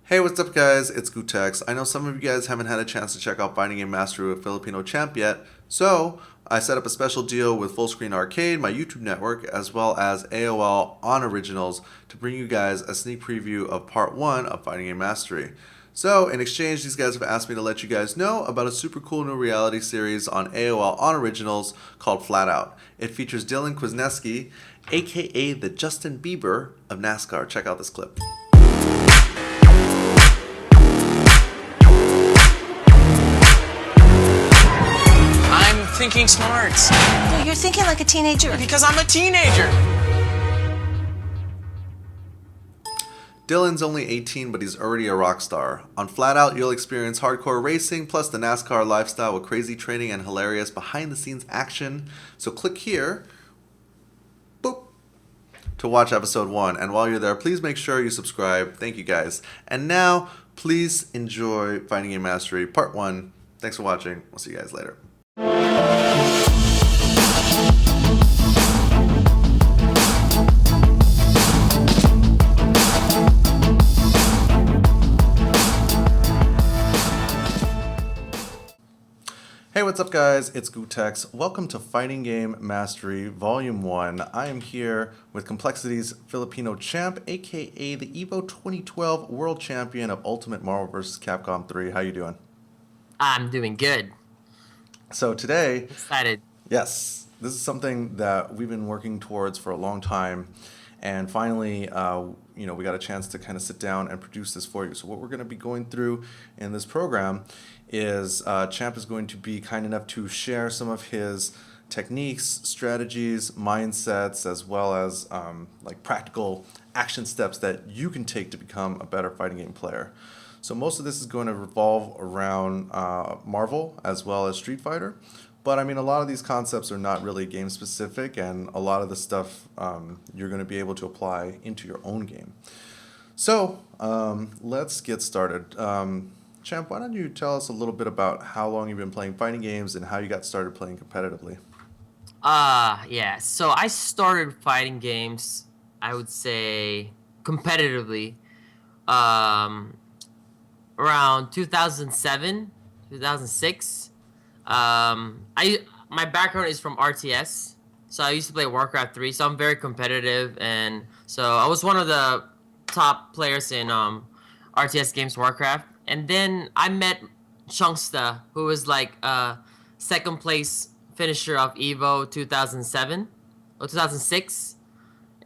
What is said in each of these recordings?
Hey, what's up, guys? It's Gootecks. I know some of you guys haven't had a chance to check out Fighting Game Mastery with Filipino Champ yet, so I set up a special deal with Full Screen Arcade, my YouTube network, as well as AOL on Originals to bring you guys a sneak preview of Part 1 of Fighting Game Mastery. So, in exchange, these guys have asked me to let you guys know about a super cool new reality series on AOL on Originals called Flat Out. It features Dylan Kwasniewski, aka the Justin Bieber of NASCAR. Check out this clip. Thinking smart. No, you're thinking like a teenager. Because I'm a teenager. Dylan's only 18, but he's already a rock star. On Flat Out, you'll experience hardcore racing, plus the NASCAR lifestyle with crazy training and hilarious behind-the-scenes action. So click here, boop, to watch episode 1. And while you're there, please make sure you subscribe. Thank you, guys. And now, please enjoy Fighting Game Mastery Part 1. Thanks for watching. We'll see you guys later. Hey, what's up, guys? It's Gootecks. Welcome to Fighting Game Mastery Volume 1. I am here with Complexity's Filipino Champ, aka the EVO 2012 World Champion of Ultimate Marvel vs. Capcom 3. How you doing? I'm doing good. So today, Excited. yes, this is something that we've been working towards for a long time, and finally, we got a chance to kind of sit down and produce this for you. So what we're going to be going through in this program is Champ is going to be kind enough to share some of his techniques, strategies, mindsets, as well as like practical action steps that you can take to become a better fighting game player. So most of this is going to revolve around Marvel as well as Street Fighter. But I mean, a lot of these concepts are not really game specific, and a lot of the stuff you're going to be able to apply into your own game. So let's get started. Champ, why don't you tell us a little bit about how long you've been playing fighting games and how you got started playing competitively? Yeah. So I started fighting games, I would say, competitively, around 2007, 2006. My background is from RTS, so I used to play Warcraft 3, so I'm very competitive, and so I was one of the top players in RTS games Warcraft. And then I met Chungsta, who was like second place finisher of EVO 2007 or 2006,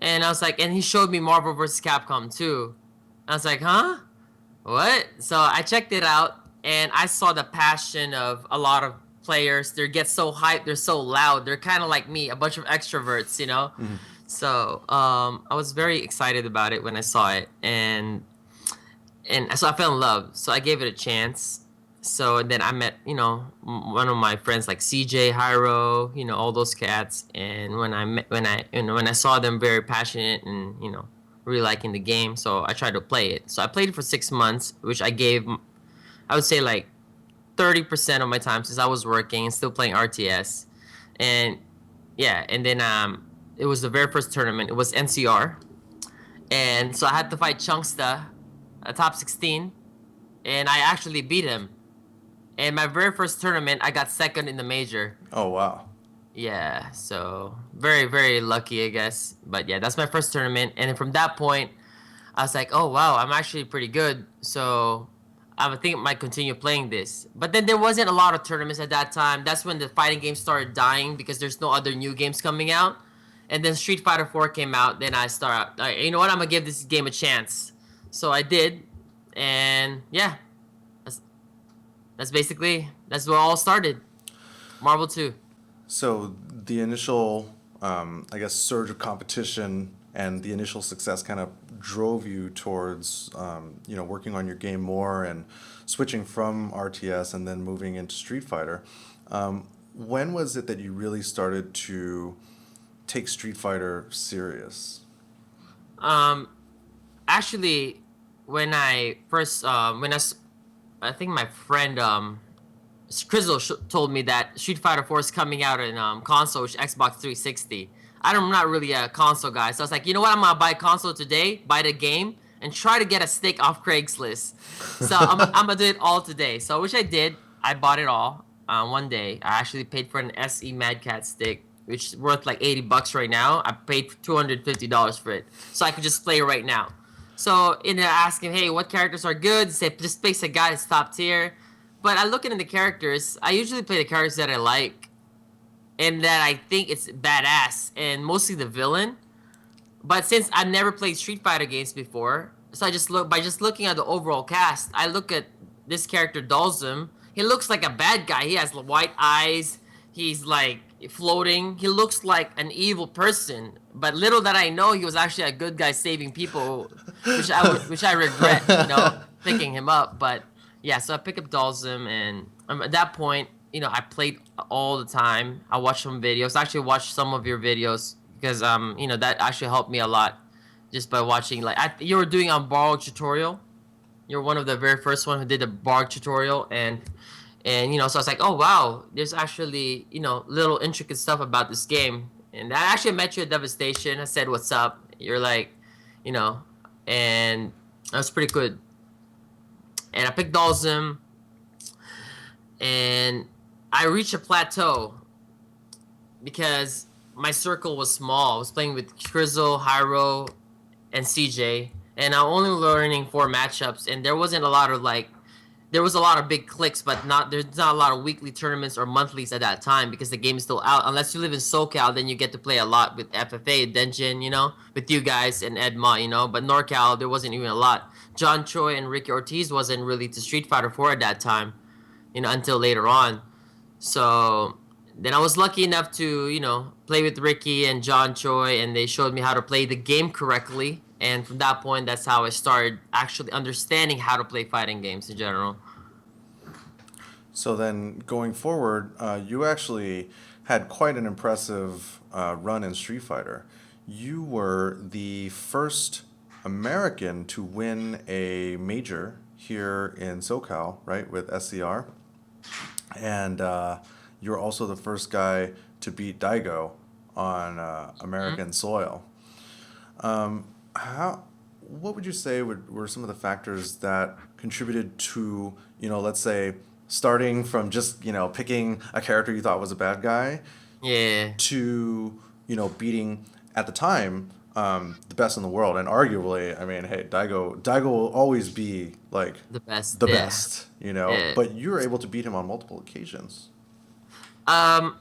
and I was like, and he showed me Marvel vs. Capcom 2. I was like, huh? What? So I checked it out, and I saw the passion of a lot of players. They get so hyped, they're so loud. They're kind of like me, a bunch of extroverts, you know? Mm-hmm. So I was very excited about it when I saw it, and so I fell in love. So I gave it a chance. So and then I met, one of my friends like CJ, Hyro, all those cats. And when I saw them very passionate and really liking the game, so I tried to play it. So I played it for 6 months, which I would say like 30% of my time since I was working and still playing RTS. And yeah, and then it was the very first tournament. It was NCR, and so I had to fight Chungsta, a top 16, and I actually beat him. And my very first tournament, I got second in the major. Oh, wow. Yeah, so very, very lucky, I guess. But yeah, that's my first tournament. And then from that point, I was like, oh, wow, I'm actually pretty good. So I think I might continue playing this. But then there wasn't a lot of tournaments at that time. That's when the fighting games started dying because there's no other new games coming out. And then Street Fighter 4 came out. Then I started, you know what, I'm going to give this game a chance. So I did. And yeah, that's where it all started. Marvel 2. So the initial, I guess, surge of competition and the initial success kind of drove you towards, working on your game more and switching from RTS and then moving into Street Fighter. When was it that you really started to take Street Fighter serious? Actually, when I first, I think my friend Crizzle told me that Street Fighter 4 is coming out in console, which Xbox 360. I'm not really a console guy, so I was like, you know what? I'm gonna buy a console today, buy the game, and try to get a stick off Craigslist. So I'm gonna do it all today. So which I did. I bought it all one day. I actually paid for an SE Mad Cat stick, which is worth like $80 right now. I paid $250 for it, so I could just play right now. So in there, I asked him, hey, what characters are good? He said, just place a guy that's top tier. But I look into the characters. I usually play the characters that I like and that I think it's badass, and mostly the villain. But since I've never played Street Fighter games before, so I just look by just looking at the overall cast. I look at this character Dalsum. He looks like a bad guy. He has white eyes. He's like floating. He looks like an evil person. But little that I know, he was actually a good guy saving people, which I regret, picking him up. But yeah, so I pick up Dalsum, and at that point, I played all the time. I watched some videos. I actually watched some of your videos because that actually helped me a lot just by watching. Like you were doing a Borg tutorial. You're one of the very first one who did the Borg tutorial, and so I was like, oh wow, there's actually little intricate stuff about this game. And I actually met you at Devastation. I said, what's up? You're like, and that was pretty good. And I picked Dalsum, and I reached a plateau because my circle was small. I was playing with Krizzle, Hyro, and CJ, and I'm only learning 4 matchups, and there wasn't a lot of there was a lot of big clicks, but there's not a lot of weekly tournaments or monthlies at that time because the game is still out. Unless you live in SoCal, then you get to play a lot with FFA, Denjin, with you guys and Edma, But NorCal, there wasn't even a lot. John Choi and Ricky Ortiz wasn't really to Street Fighter 4 at that time, until later on. So then I was lucky enough to, play with Ricky and John Choi, and they showed me how to play the game correctly. And from that point, that's how I started actually understanding how to play fighting games in general. So then going forward, you actually had quite an impressive run in Street Fighter. You were the first American to win a major here in SoCal, right, with SCR. And you're also the first guy to beat Daigo on American soil. What would you say were some of the factors that contributed to, let's say, starting from just, picking a character you thought was a bad guy, Yeah. to, beating, at the time, the best in the world. And arguably, I mean, hey, Daigo will always be, like, The best. the Yeah. best, Yeah. But you were able to beat him on multiple occasions. I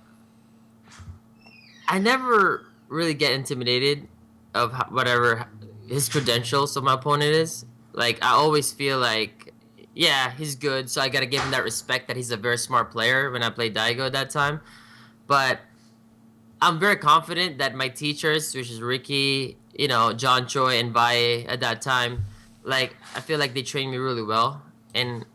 never really get intimidated of whatever his credentials of my opponent is. Like, I always feel like, yeah, he's good, so I gotta give him that respect that he's a very smart player when I played Daigo at that time. But I'm very confident that my teachers, which is Ricky, John Choi and Vae at that time, like, I feel like they trained me really well. And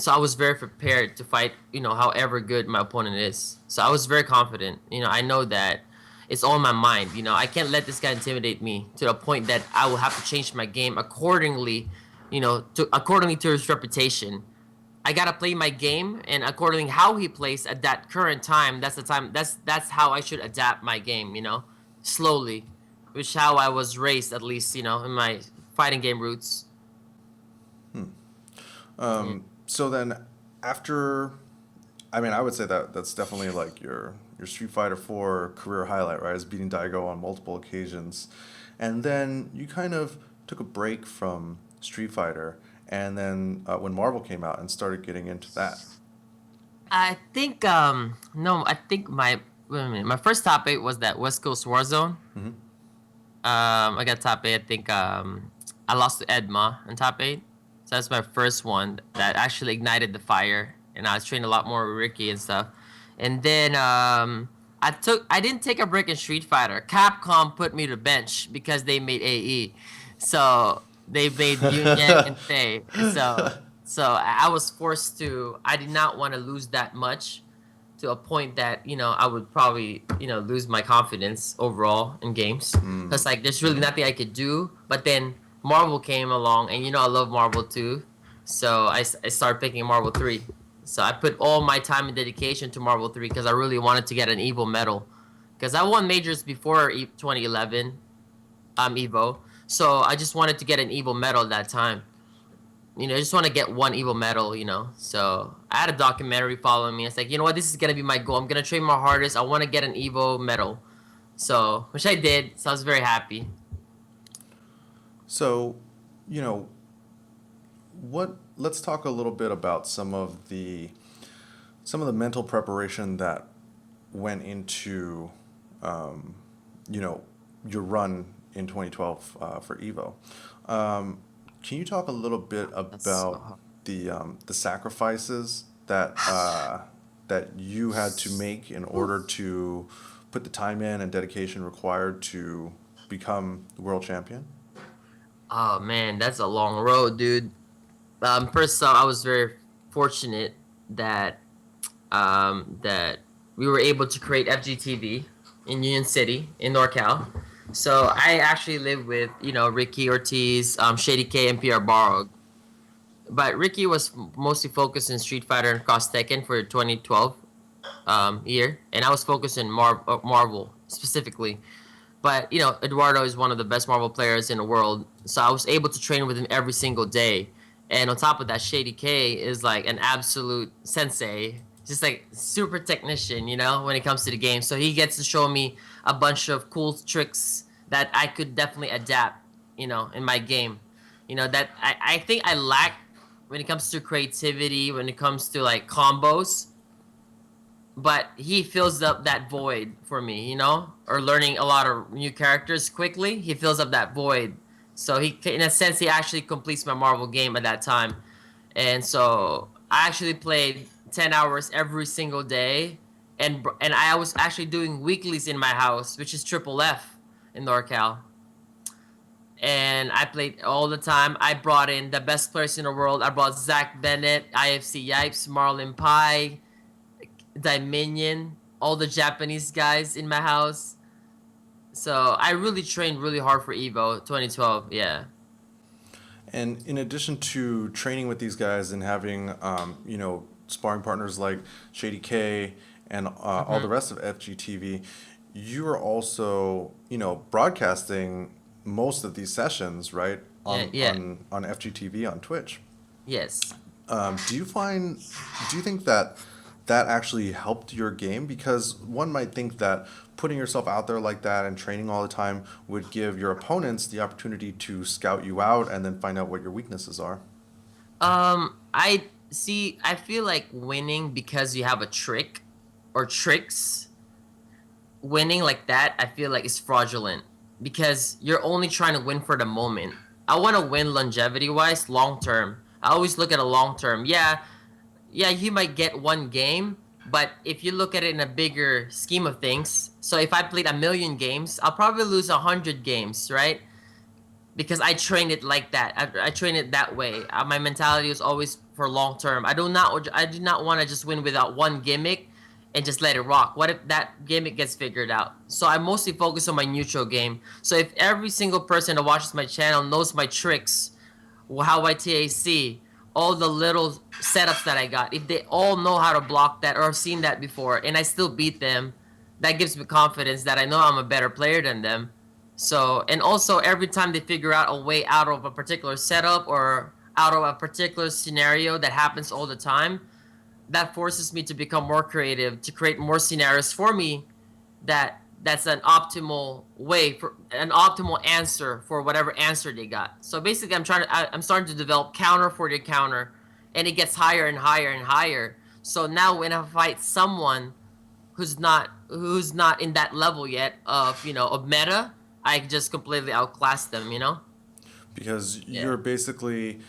so I was very prepared to fight, however good my opponent is. So I was very confident. I know that it's all in my mind. I can't let this guy intimidate me to the point that I will have to change my game accordingly, accordingly to his reputation. I gotta play my game, and according how he plays at that current time, that's the time. That's how I should adapt my game. Slowly, which how I was raised, at least, in my fighting game roots. So then, after, I mean, I would say that's definitely like your Street Fighter 4 career highlight, right? Is beating Daigo on multiple occasions, and then you kind of took a break from Street Fighter, and then when Marvel came out and started getting into that. I think no, I think wait a minute, my first top 8 was that West Coast Warzone. Mm-hmm. I got top 8. I think I lost to Edma in top 8. So that's my first one that actually ignited the fire, and I was training a lot more with Ricky and stuff. And then I didn't take a break in Street Fighter. Capcom put me to bench because they made AE, so they made Union and Faye. So I was forced to. I did not want to lose that much, to a point that I would probably lose my confidence overall in games. Because like there's really nothing I could do. But then Marvel came along, and I love Marvel too, so I started picking Marvel 3. So I put all my time and dedication to Marvel 3 because I really wanted to get an Evo medal, because I won majors before 2011 Evo. So I just wanted to get an Evo medal at that time. I just want to get one Evo medal, So I had a documentary following me. It's like, you know what, this is gonna be my goal. I'm gonna train my hardest. I want to get an Evo medal. So, which I did. So I was very happy. So, you know, let's talk a little bit about some of the mental preparation that went into, um, you know, your run in 2012 for Evo. Can you talk a little bit That's about the sacrifices that that you had to make in order to put the time in and dedication required to become the world champion? Oh man, that's a long road, dude. First off, I was very fortunate that that we were able to create FGTV in Union City in NorCal. So I actually live with Ricky Ortiz, Shady K, and PR Barog. But Ricky was mostly focused in Street Fighter and Cross Tekken for 2012 year, and I was focused in Marvel specifically. But Eduardo is one of the best Marvel players in the world, so I was able to train with him every single day. And on top of that, Shady K is like an absolute sensei, just like super technician, when it comes to the game. So he gets to show me a bunch of cool tricks that I could definitely adapt, in my game. That I think I lack when it comes to creativity, when it comes to like combos, but he fills up that void for me, or learning a lot of new characters quickly. He fills up that void. So in a sense, he actually completes my Marvel game at that time. And so I actually played 10 hours every single day. And I was actually doing weeklies in my house, which is Triple F in NorCal. And I played all the time. I brought in the best players in the world. I brought Zach Bennett, IFC Yipes, Marlon Pye, Dominion, all the Japanese guys in my house. So I really trained really hard for Evo 2012. Yeah. And in addition to training with these guys and having, sparring partners like Shady K and all the Hmm. rest of FGTV, you are also, broadcasting most of these sessions, right? Yeah. Yeah. On FGTV on Twitch. Yes. Do you find, do you think that that actually helped your game? Because one might think that putting yourself out there like that and training all the time would give your opponents the opportunity to scout you out and then find out what your weaknesses are. I see. I feel like winning because you have a trick or tricks. Winning like that, I feel like is fraudulent because you're only trying to win for the moment. I want to win longevity wise, long term. I always look at a long term. Yeah, yeah, you might get one game, but if you look at it in a bigger scheme of things, so if I played a million games, I'll probably lose 100 games, right? Because I train it like that. I train it that way. My mentality is always for long term. I do not want to just win without one gimmick and just let it rock. What if that gimmick gets figured out? So I mostly focus on my neutral game. So if every single person that watches my channel knows my tricks, how I TAC, all the little setups that I got, if they all know how to block that or have seen that before and I still beat them, that gives me confidence that I know I'm a better player than them. So, and also every time they figure out a way out of a particular setup or out of a particular scenario that happens all the time, that forces me to become more creative, to create more scenarios for me that's an optimal way for an optimal answer for whatever answer they got. So basically, I'm starting to develop counter for the counter, and it gets higher and higher and higher. So now when I fight someone who's not in that level yet of meta, I just completely outclass them. Because Yeah. you're basically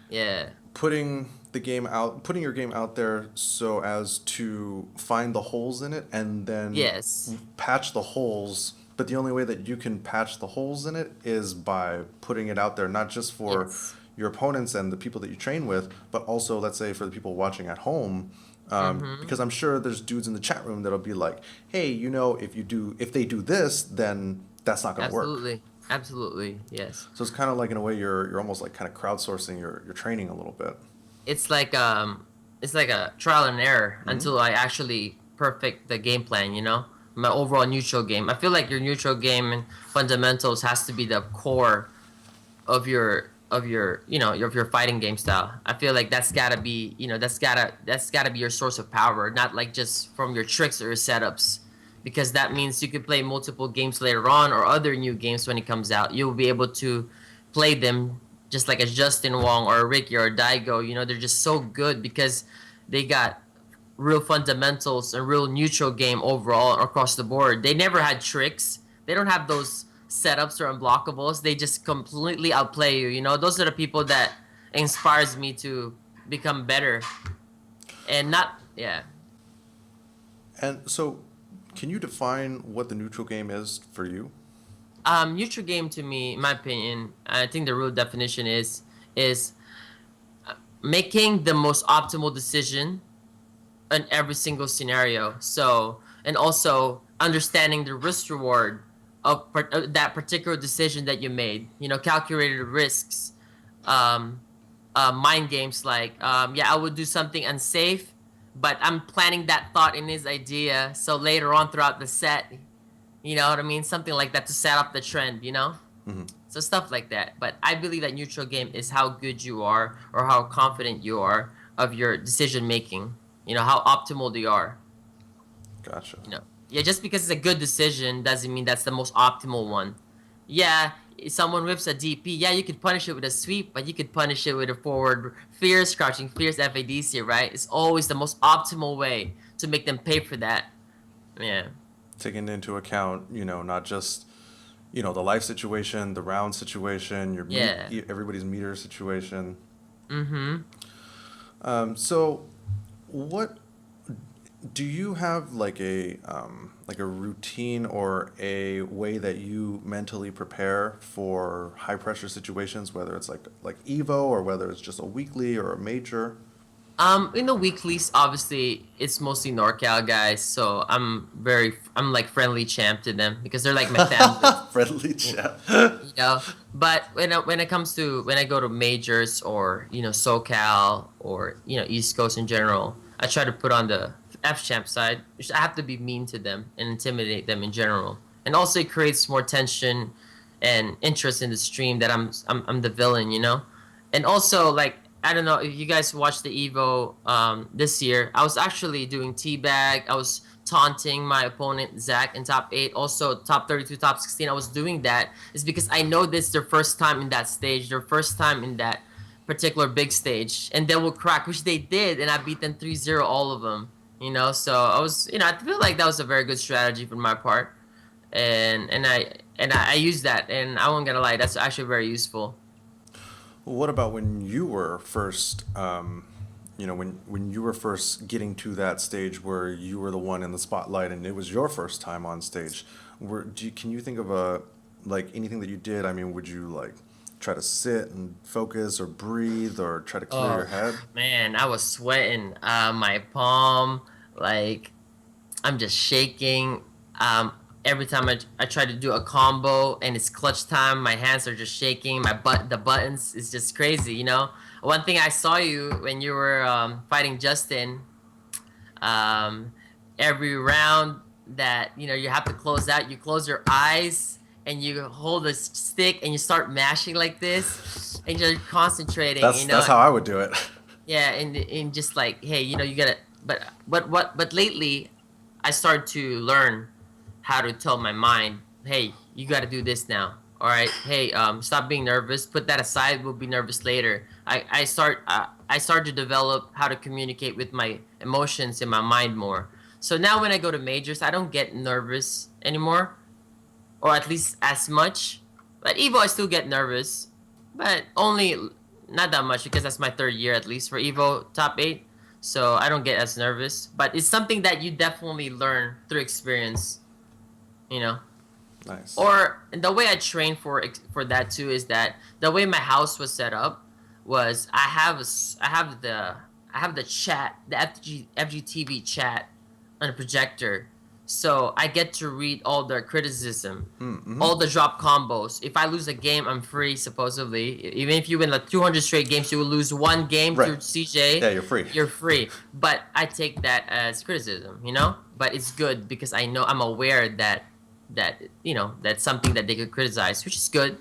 Yeah. putting your game out there so as to find the holes in it and then Yes. patch the holes. But the only way that you can patch the holes in it is by putting it out there, not just for Yes. your opponents and the people that you train with, but also, let's say, for the people watching at home. Mm-hmm. Because I'm sure there's dudes in the chat room that'll be like, "Hey, if they do this, then that's not gonna work." Absolutely. Absolutely. Yes. So it's kind of like in a way you're almost like kind of crowdsourcing your training a little bit. it's like um it's like a trial and error Hmm. until I actually perfect the game plan, my overall neutral game. I feel like your neutral game and fundamentals has to be the core of your fighting game style. I feel like that's gotta be that's gotta be your source of power, not like just from your tricks or your setups, because that means you could play multiple games later on or other new games when it comes out. You'll be able to play them just like a Justin Wong or a Ricky or a Daigo. They're just so good because they got real fundamentals and real neutral game overall across the board. They never had tricks. They don't have those setups or unblockables. They just completely outplay you. Those are the people that inspires me to become better. And not yeah. And so, can you define what the neutral game is for you? Neutral game to me, in my opinion, I think the real definition is making the most optimal decision in every single scenario. So, and also understanding the risk reward of that particular decision that you made. Calculated risks, um, mind games like, yeah, I would do something unsafe, but I'm planting that thought in his idea. So later on throughout the set, you know what I mean? Something like that to set up the trend. Hmm. So stuff like that. But I believe that neutral game is how good you are or how confident you are of your decision making. How optimal they are. Gotcha. Yeah, just because it's a good decision doesn't mean that's the most optimal one. Yeah, if someone whips a DP, yeah, you could punish it with a sweep, but you could punish it with a forward fierce, crouching fierce FADC, right? It's always the most optimal way to make them pay for that. Yeah. Taking into account, not just, the life situation, the round situation, Yeah. everybody's meter situation. Mm-hmm. So, what do you have like a routine or a way that you mentally prepare for high pressure situations, whether it's like Evo or whether it's just a weekly or a major? In the weeklies, obviously, it's mostly NorCal guys, so I'm like friendly champ to them because they're like my family. Friendly chat. you know. But when it comes to when I go to majors or SoCal or East Coast in general, I try to put on the F champ side. Which I have to be mean to them and intimidate them in general, and also it creates more tension and interest in the stream that I'm the villain. And also like I don't know if you guys watched the Evo this year. I was actually doing teabag. I was taunting my opponent Zach in top 8, also top 32, top 16. I was doing that is because I know this is their first time in that stage, their first time in that particular big stage, and they will crack, which they did, and I beat them 3-0 all of them. So I was, I feel like that was a very good strategy from my part, and I used that, and I won't gonna lie, that's actually very useful. What about when you were first, when you were first getting to that stage where you were the one in the spotlight and it was your first time on stage? Can you think of like anything that you did? I mean, would you like try to sit and focus or breathe or try to clear your Oh head? man, I was sweating. My palm, like I'm just shaking. Every time I try to do a combo and it's clutch time, my hands are just shaking. The buttons is just crazy. One thing I saw you when you were fighting Justin, um, every round that you have to close out, you close your eyes and you hold the stick and you start mashing like this, and you're concentrating. That's how I would do it. Yeah, and just like, hey, you gotta. But lately, I started to learn how to tell my mind, hey, you gotta do this now. All right, hey, stop being nervous. Put that aside. We'll be nervous later. I start to develop how to communicate with my emotions in my mind more. So now when I go to majors, I don't get nervous anymore, or at least as much. But Evo, I still get nervous, but only not that much because that's my third year at least for Evo top 8. So I don't get as nervous. But it's something that you definitely learn through experience, you know. Nice. Or the way I train for that too is that the way my house was set up was I have the chat, the FGTV chat on a projector, so I get to read all their criticism, Mm-hmm. all the drop combos. If I lose a game, I'm free supposedly. Even if you win like 200 straight games, you will lose one game Right. through CJ. Yeah, you're free. You're free. But I take that as criticism. But it's good because I'm aware that that's something that they could criticize, which is good,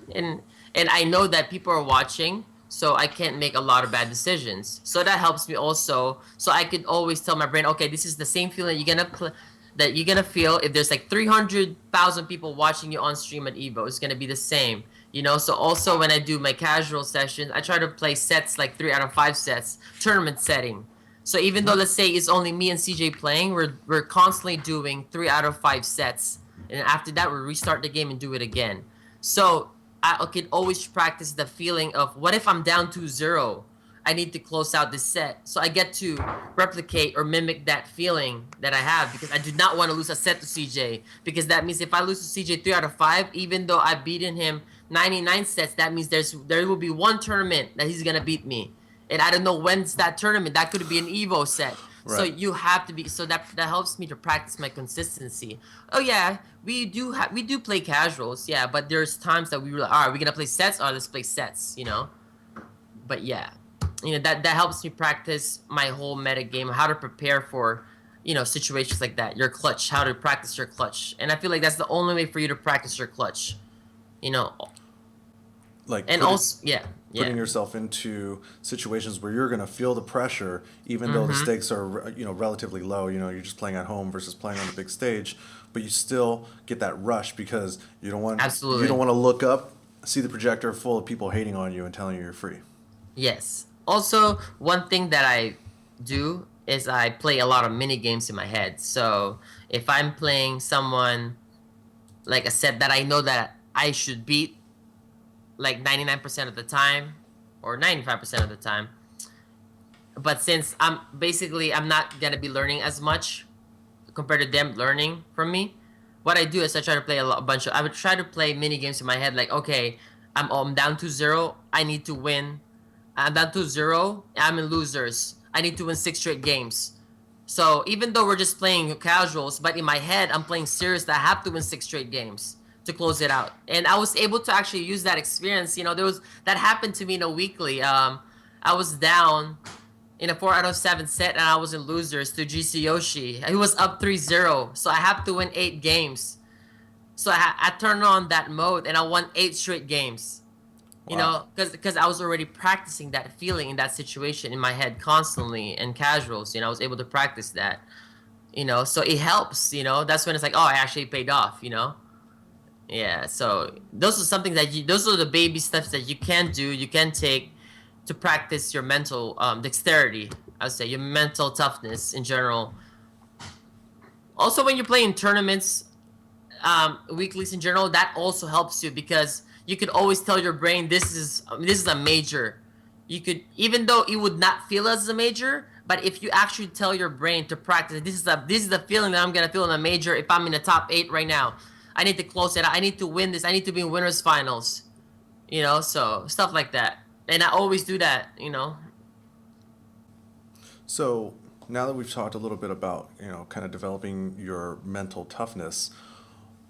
and I know that people are watching, so I can't make a lot of bad decisions. So that helps me also. So I could always tell my brain, okay, this is the same feeling that you're gonna feel if there's like 300,000 people watching you on stream at Evo. It's gonna be the same, you know. So also when I do my casual sessions, I try to play sets like 3 out of 5 sets, tournament setting. So even though let's say it's only me and CJ playing, we're constantly doing 3 out of 5 sets, and after that we restart the game and do it again. So I can always practice the feeling of what if I'm down 2-0. I need to close out this set. So I get to replicate or mimic that feeling that I have because I do not want to lose a set to CJ. Because that means if I lose to CJ 3 out of 5, even though I've beaten him 99 sets, that means there will be one tournament that he's gonna beat me. And I don't know when's that tournament. That could be an Evo set. So Right. you have to be so that helps me to practice my consistency. Oh yeah, we do play casuals, yeah, but there's times that we were like, all right, we're gonna play sets, or let's play sets, you know. But yeah, you know that helps me practice my whole meta game, how to prepare for, you know, situations like that. Your clutch, how to practice your clutch, and I feel like that's the only way for you to practice your clutch, you know. Like And also, yeah, putting yeah, yourself into situations where you're going to feel the pressure, even though the mm-hmm, stakes are, relatively low. You're just playing at home versus playing on the big stage, but you still get that rush because you don't want absolutely. to look up, see the projector full of people hating on you and telling you you're free. Yes. Also, one thing that I do is I play a lot of mini games in my head. So if I'm playing someone like a set that I know that I should beat like 99% of the time or 95% of the time, but since I'm not gonna be learning as much compared to them learning from me, what I do is I try to play a bunch of. I would try to play mini games in my head, like okay, I'm down to 0. I need to win. I'm down to 0. I'm in losers. I need to win 6 straight games. So even though we're just playing casuals, but in my head I'm playing serious that I have to win 6 straight games to close it out. And I was able to actually use that experience. You know, there was that happened to me in a weekly. I was down in a 4 out of 7 set and I was in losers to GC Yoshi. He was up 3-0, so I have to win 8 games. So I turned on that mode and I won 8 straight games. You Wow. know, because I was already practicing that feeling in that situation in my head constantly and casuals. You know, I was able to practice that. You know, so it helps. You know, that's when it's like, oh, I actually paid off. You know, yeah. So those are something that those are the baby steps that you can do. You can take to practice your mental dexterity. I would say your mental toughness in general. Also, when you're playing tournaments, weeklies in general, that also helps you because you could always tell your brain this is a major. You could, even though it would not feel as a major, but if you actually tell your brain to practice, this is the feeling that I'm gonna feel in a major. If I'm in the top 8 right now, I need to close it. I need to win this. I need to be in winners finals. You know, so stuff like that. And I always do that. You know, So now that we've talked a little bit about, kind of developing your mental toughness,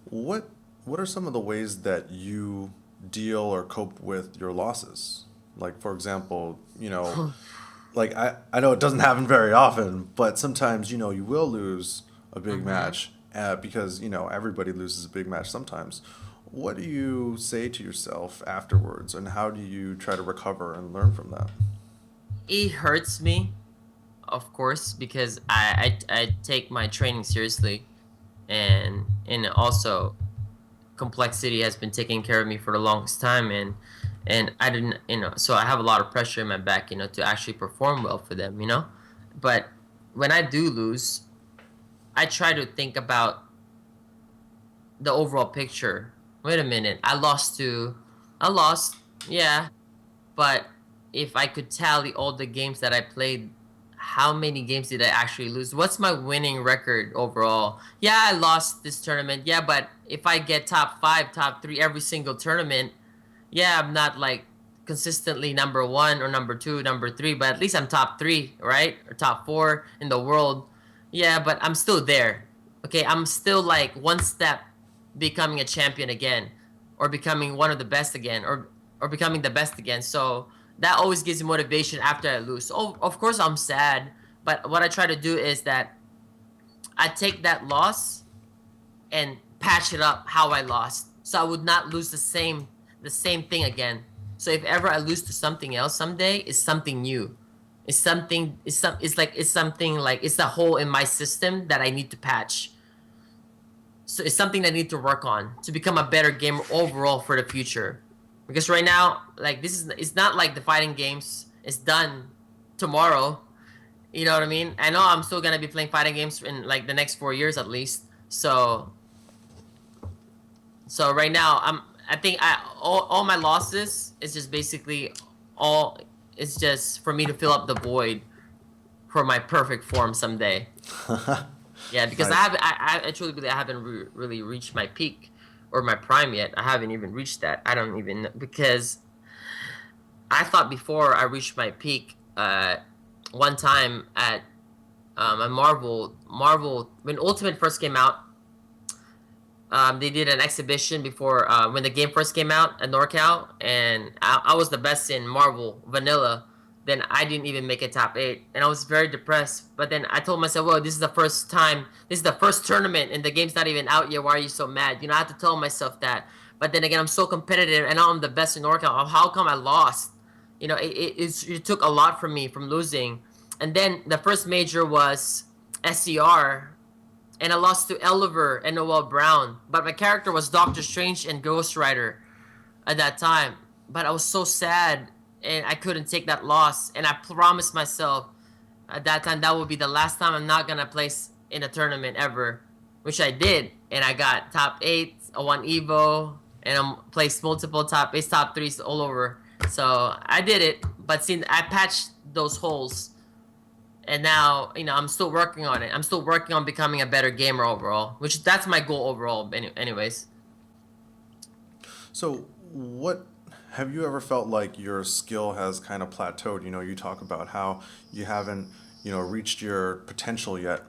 what what are some of the ways that you deal or cope with your losses? Like, for example, like I know it doesn't happen very often, but sometimes, you will lose a big hmm match because, everybody loses a big match sometimes. What do you say to yourself afterwards, and how do you try to recover and learn from that? it hurts me, of course, because I take my training seriously, and also complexity has been taking care of me for the longest time, and I didn't, so I have a lot of pressure in my back, to actually perform well for them, but when I do lose, I try to think about the overall picture. Wait a minute, I lost, yeah, but if I could tally all the games that I played, how many games did I actually lose? What's my winning record overall? Yeah, I lost this tournament. Yeah, but if I get top 5, top 3 every single tournament, yeah, I'm not like consistently number 1 or number 2, number 3, but at least I'm top 3, right? Or top 4 in the world. Yeah, but I'm still there. Okay, I'm still like one step becoming a champion again, or becoming one of the best again, or becoming the best again. So that always gives me motivation after I lose. So of course I'm sad, but what I try to do is that I take that loss and patch it up how I lost, so I would not lose the same thing again. So if ever I lose to something else someday, it's something new. It's something like it's a hole in my system that I need to patch. So it's something that I need to work on to become a better gamer overall for the future. Because right now, like it's not like the fighting games is done tomorrow. You know what I mean? I know I'm still gonna be playing fighting games in like the next 4 years at least. So right now I think all my losses is just basically all it's just for me to fill up the void for my perfect form someday. Yeah, because Nice. I truly believe I haven't really reached my peak or my prime yet. I haven't even reached that. I don't even because I thought before I reached my peak one time at a Marvel when Ultimate first came out. They did an exhibition before when the game first came out at NorCal, and I was the best in Marvel Vanilla. Then I didn't even make it top 8, and I was very depressed. But then I told myself, "Well, this is the first time. This is the first tournament, and the game's not even out yet. Why are you so mad?" I have to tell myself that. But then again, I'm so competitive, and now I'm the best in NorCal. How come I lost? It took a lot from me from losing. And then the first major was SCR, and I lost to Oliver and Noel Brown. But my character was Doctor Strange and Ghost Rider at that time. But I was so sad, and I couldn't take that loss. And I promised myself at that time that would be the last time I'm not gonna place in a tournament ever, which I did. And I got top 8, I won Evo, and I placed multiple top 8s, top 3s all over. So I did it, but since I patched those holes, and now I'm still working on it. I'm still working on becoming a better gamer overall, which that's my goal overall. Anyways, So, what have you ever felt like your skill has kind of plateaued? You talk about how you haven't, reached your potential yet.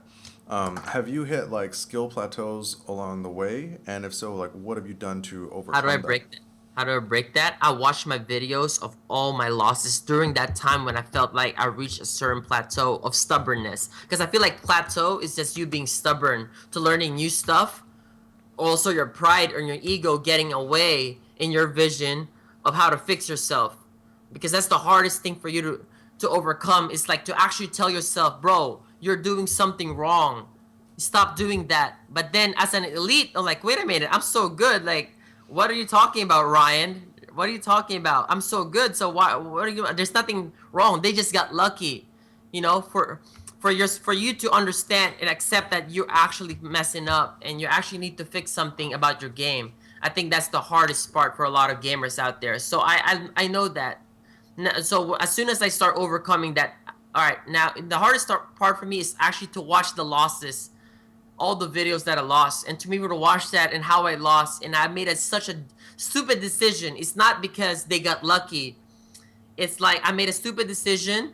Have you hit like skill plateaus along the way? And if so, like what have you done to how do I overcome that? break that? How do I break that? I watched my videos of all my losses during that time when I felt like I reached a certain plateau of stubbornness. Because I feel like plateau is just you being stubborn to learning new stuff, also your pride or your ego getting away in your vision of how to fix yourself, because that's the hardest thing for you to overcome. It's like to actually tell yourself, bro, you're doing something wrong, stop doing that. But then as an elite, I'm like, wait a minute, I'm so good. Like, what are you talking about, Ryan? What are you talking about? I'm so good, so why, what are you, there's nothing wrong, they just got lucky. For you to understand and accept that you're actually messing up and you actually need to fix something about your game. I think that's the hardest part for a lot of gamers out there. So I know that. So as soon as I start overcoming that, all right, now the hardest part for me is actually to watch the losses, all the videos that I lost, and to be able to watch that and how I lost, and I made such a stupid decision. It's not because they got lucky. It's like I made a stupid decision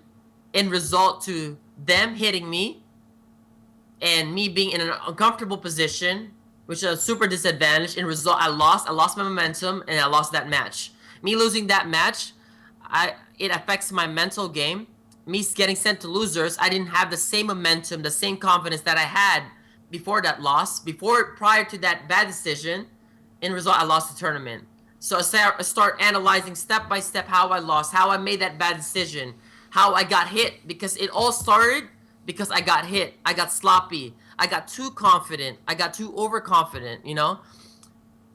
in result to them hitting me and me being in an uncomfortable position, which is a super disadvantage. In result, I lost my momentum, and I lost that match. Me losing that match, it affects my mental game. Me getting sent to losers, I didn't have the same momentum, the same confidence that I had before that loss, prior to that bad decision. In result, I lost the tournament. So I start analyzing step by step how I lost, how I made that bad decision, how I got hit, because it all started because I got hit. I got sloppy. I got too confident. I got too overconfident.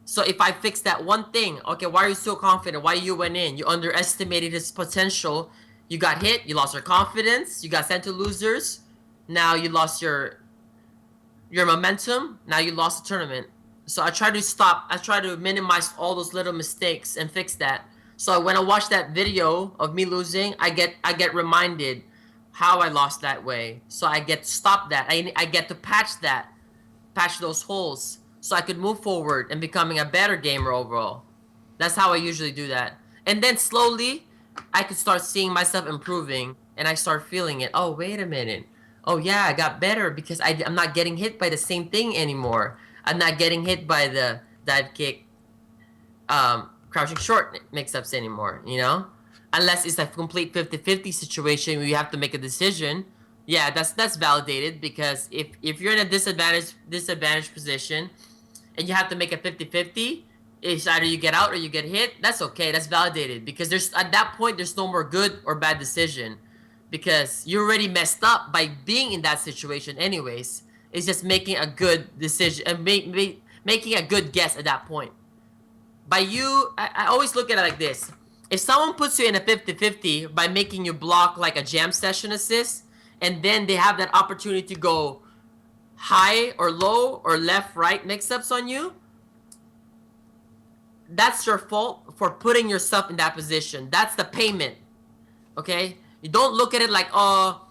So if I fix that one thing, okay, why are you so confident? Why you went in? You underestimated his potential. You got hit. You lost your confidence. You got sent to losers. Now you lost your momentum. Now you lost the tournament. So I try to stop. I try to minimize all those little mistakes and fix that. So when I watch that video of me losing, I get reminded how I lost that way. So I get to stop that. I get to patch those holes, so I could move forward and becoming a better gamer overall. That's how I usually do that. And then slowly, I could start seeing myself improving, and I start feeling it. Oh, wait a minute. Oh yeah, I got better because I'm not getting hit by the same thing anymore. I'm not getting hit by the dive kick, crouching short mix-ups anymore. Unless it's a complete 50-50 situation where you have to make a decision. Yeah, that's validated, because if you're in a disadvantaged position and you have to make a 50-50, It's either you get out or you get hit. That's okay. That's validated because there's at that point there's no more good or bad decision because you already messed up by being in that situation. Anyways, it's just making a good decision and making a good guess at that point. By you, I always look at it like this. If someone puts you in a 50-50 by making you block like a jam session assist, and then they have that opportunity to go high or low or left right mix-ups on you, that's your fault for putting yourself in that position. That's the payment. Okay? You don't look at it like, oh,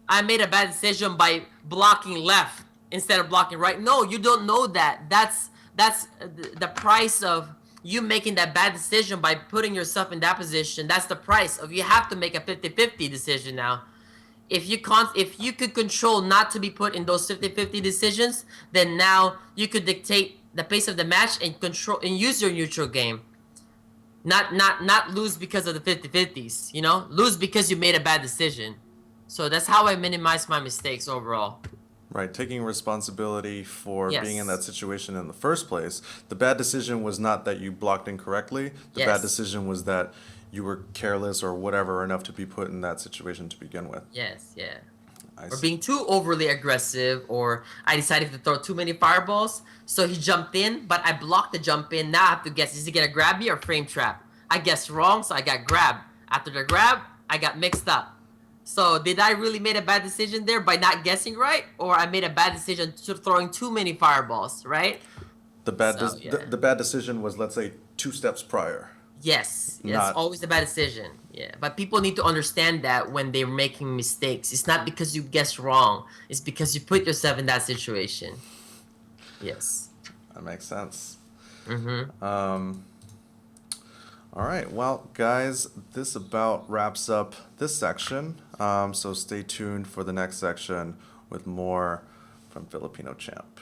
I made a bad decision by blocking left instead of blocking right. No, you don't know that. That's the price of you making that bad decision by putting yourself in that position. That's the price of you have to make a 50-50 decision now. If you could control not to be put in those 50-50 decisions, then now you could dictate the pace of the match and control and use your neutral game. Not lose because of the 50-50s, you know? Lose because you made a bad decision. So that's how I minimize my mistakes overall. Right, taking responsibility for Yes. being in that situation in the first place. The bad decision was not that you blocked incorrectly. The Yes. bad decision was that you were careless or whatever enough to be put in that situation to begin with. Yes, yeah. I Or see. being too overly aggressive, or I decided to throw too many fireballs, so he jumped in, but I blocked the jump in. Now I have to guess, is he gonna grab me or frame trap? I guessed wrong, so I got grabbed. After the grab, I got mixed up. So did I really made a bad decision there by not guessing right, or I made a bad decision to throwing too many fireballs, right? The bad So, yeah. the bad decision was, let's say, 2 steps prior. Yes, it's Not- always a bad decision. Yeah, but people need to understand that when they're making mistakes, it's not because you guessed wrong. It's because you put yourself in that situation. Yes. That makes sense. Mm-hmm. All right, well, guys, this about wraps up this section. So stay tuned for the next section with more from Filipino Champ.